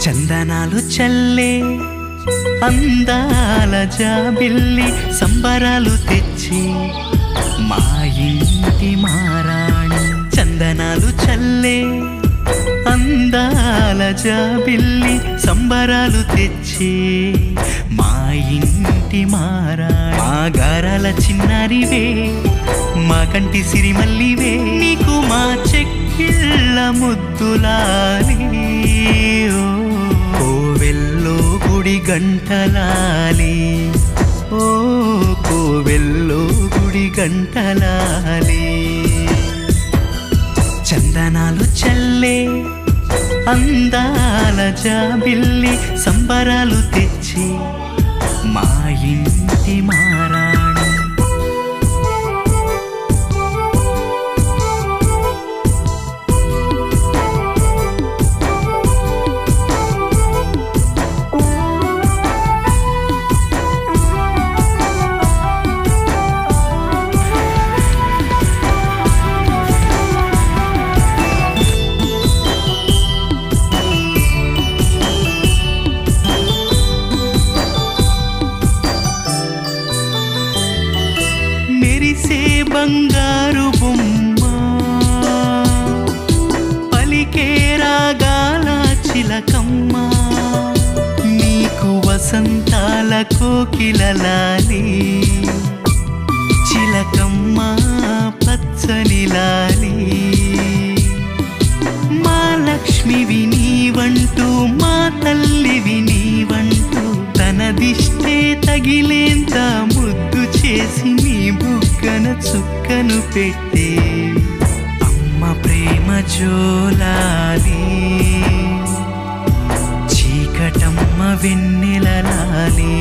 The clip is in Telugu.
చందనాలు చల్లే అందాల జాబిల్లి సంబరాలు తెచ్చి మా ఇంటి మారాణి. చందనాలు చల్లే అందాల జాబిల్లి సంబరాలు తెచ్చి మా ఇంటి మారాణి. మా గారాల చిన్నారివే మా కంటి సిరిమల్లివే నీకు మా చెక్కిళ్ళ ముద్దులాలి. కోవెల్లో గుడి గంటలాలి, ఓ కోవెల్లో గుడి గంటలాలి. చందనాలు చల్లే అందాల జాబిల్లి సంబరాలు తెచ్చి మా ఇంటి మారాణి. మెరిసే బంగారు బొమ్మ పలికే రాగాల చిలకమ్మ నీకు వసంతాల కోకిలలాలి. చిలకమ్మ పచ్చని లాలి. మా లక్ష్మివి నీవంటూ మా తల్లివి నీవంటూ తన దిష్టే తగిలేంత ముద్దు చేసి నీ బుగ్గన చుక్కను పెట్టే అమ్మ ప్రేమ జోలాలి. చీకటమ్మ వెన్నెలలాలి.